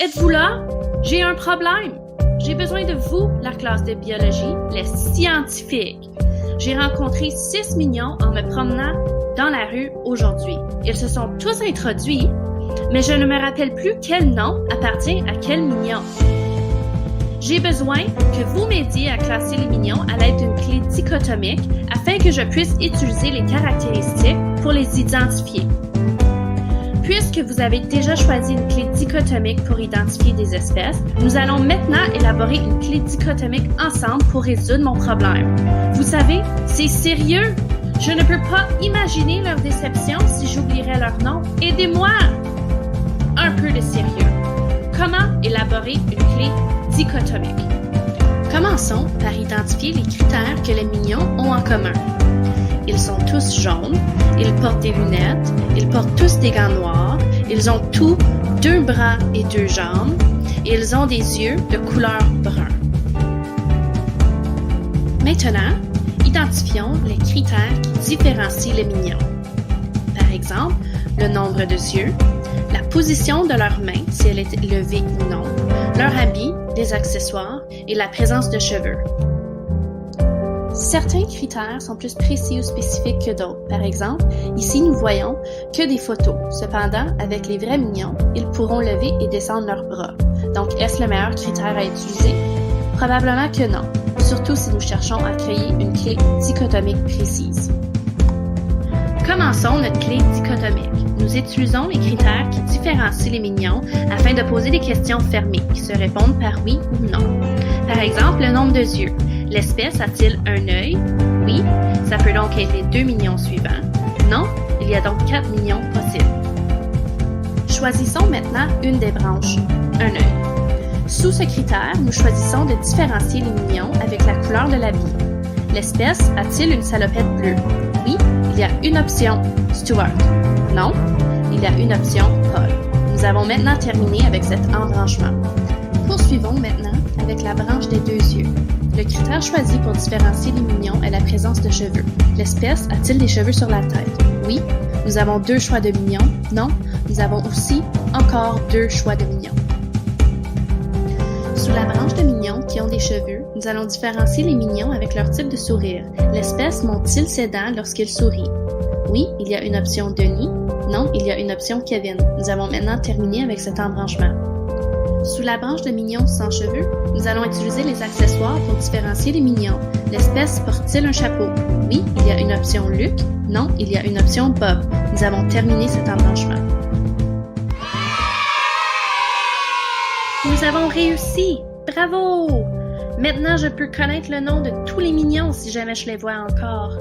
Êtes-vous là? J'ai un problème. J'ai besoin de vous, la classe de biologie, les scientifiques. J'ai rencontré 6 mignons en me promenant dans la rue aujourd'hui. Ils se sont tous introduits, mais je ne me rappelle plus quel nom appartient à quel mignon. J'ai besoin que vous m'aidiez à classer les mignons à l'aide d'une clé dichotomique afin que je puisse utiliser les caractéristiques pour les identifier. Puisque vous avez déjà choisi une clé dichotomique pour identifier des espèces, nous allons maintenant élaborer une clé dichotomique ensemble pour résoudre mon problème. Vous savez, c'est sérieux! Je ne peux pas imaginer leur déception si j'oublierais leur nom. Aidez-moi! Un peu de sérieux. Comment élaborer une clé dichotomique? Commençons par identifier les critères que les mignons ont en commun. Ils sont tous jaunes, ils portent des lunettes, ils portent tous des gants noirs, ils ont tous 2 bras et 2 jambes, et ils ont des yeux de couleur brun. Maintenant, identifions les critères qui différencient les mignons. Par exemple, le nombre de yeux, la position de leur main, si elle est levée ou non, leur habit, les accessoires et la présence de cheveux. Certains critères sont plus précis ou spécifiques que d'autres. Par exemple, ici nous voyons que des photos. Cependant, avec les vrais mignons, ils pourront lever et descendre leurs bras. Donc, est-ce le meilleur critère à utiliser? Probablement que non, surtout si nous cherchons à créer une clé dichotomique précise. Commençons notre clé dichotomique. Nous utilisons les critères qui différencient les mignons afin de poser des questions fermées qui se répondent par oui ou non. Par exemple, le nombre de yeux. L'espèce a-t-il un œil? Oui, ça peut donc être les 2 mignons suivants. Non, il y a donc 4 mignons possibles. Choisissons maintenant une des branches, un œil. Sous ce critère, nous choisissons de différencier les mignons avec la couleur de l'habit. L'espèce a-t-il une salopette bleue? Oui, il y a une option, Stuart. Non, il y a une option, Paul. Nous avons maintenant terminé avec cet embranchement. Poursuivons maintenant avec la branche des 2 yeux. Le critère choisi pour différencier les mignons est la présence de cheveux. L'espèce a-t-il des cheveux sur la tête? Oui, nous avons 2 choix de mignons. Non, nous avons aussi encore 2 choix de mignons. Sous la branche de mignons qui ont des cheveux, nous allons différencier les mignons avec leur type de sourire. L'espèce monte-t-il ses dents lorsqu'il sourit? Oui, il y a une option Denis. Non, il y a une option Kevin. Nous avons maintenant terminé avec cet embranchement. Sous la branche de mignons sans cheveux, nous allons utiliser les accessoires pour différencier les mignons. L'espèce porte-t-il un chapeau? Oui, il y a une option Luc. Non, il y a une option Bob. Nous avons terminé cet embranchement. Nous avons réussi! Bravo! Maintenant, je peux connaître le nom de tous les mignons si jamais je les vois encore.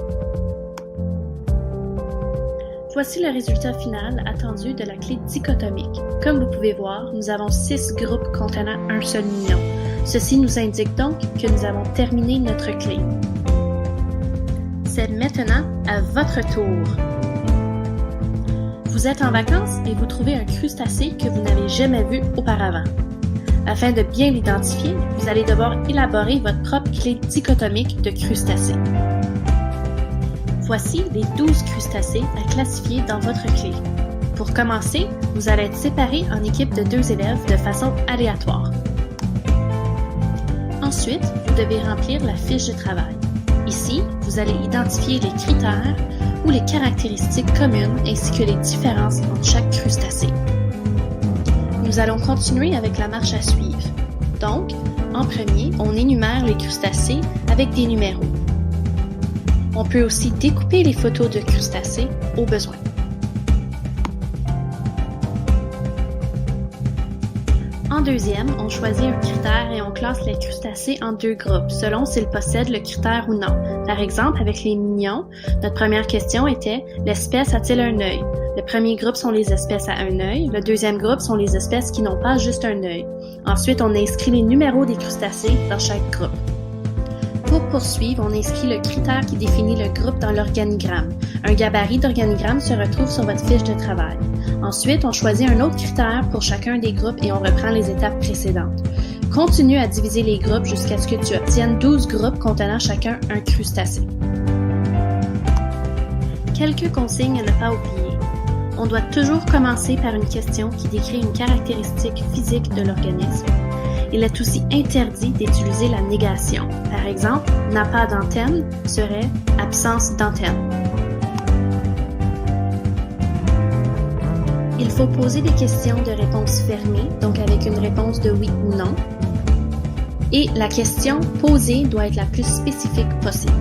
Voici le résultat final attendu de la clé dichotomique. Comme vous pouvez voir, nous avons 6 groupes contenant un seul mignon. Ceci nous indique donc que nous avons terminé notre clé. C'est maintenant à votre tour. Vous êtes en vacances et vous trouvez un crustacé que vous n'avez jamais vu auparavant. Afin de bien l'identifier, vous allez devoir élaborer votre propre clé dichotomique de crustacés. Voici les 12 crustacés à classifier dans votre clé. Pour commencer, vous allez être séparés en équipes de 2 élèves de façon aléatoire. Ensuite, vous devez remplir la fiche de travail. Ici, vous allez identifier les critères ou les caractéristiques communes ainsi que les différences entre chaque crustacé. Nous allons continuer avec la marche à suivre. Donc, en premier, on énumère les crustacés avec des numéros. On peut aussi découper les photos de crustacés au besoin. En deuxième, on choisit un critère et on classe les crustacés en 2 groupes, selon s'ils possèdent le critère ou non. Par exemple, avec les mignons, notre première question était « L'espèce a-t-il un œil ?» Le premier groupe sont les espèces à un œil, le deuxième groupe sont les espèces qui n'ont pas juste un œil. Ensuite, on inscrit les numéros des crustacés dans chaque groupe. Pour poursuivre, on inscrit le critère qui définit le groupe dans l'organigramme. Un gabarit d'organigramme se retrouve sur votre fiche de travail. Ensuite, on choisit un autre critère pour chacun des groupes et on reprend les étapes précédentes. Continue à diviser les groupes jusqu'à ce que tu obtiennes 12 groupes contenant chacun un crustacé. Quelques consignes à ne pas oublier. on doit toujours commencer par une question qui décrit une caractéristique physique de l'organisme. Il est aussi interdit d'utiliser la négation. Par exemple, n'a pas d'antenne serait absence d'antenne. Il faut poser des questions de réponse fermée, donc avec une réponse de oui ou non. Et la question posée doit être la plus spécifique possible.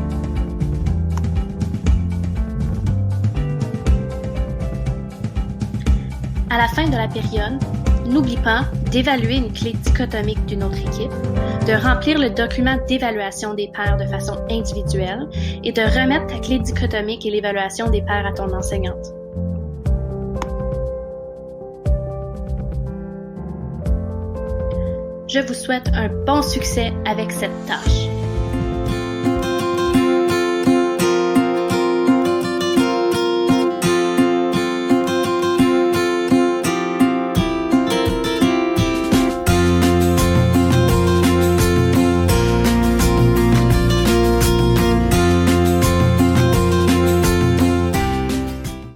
À la fin de la période, n'oublie pas d'évaluer une clé dichotomique d'une autre équipe, de remplir le document d'évaluation des pairs de façon individuelle et de remettre ta clé dichotomique et l'évaluation des pairs à ton enseignante. Je vous souhaite un bon succès avec cette tâche.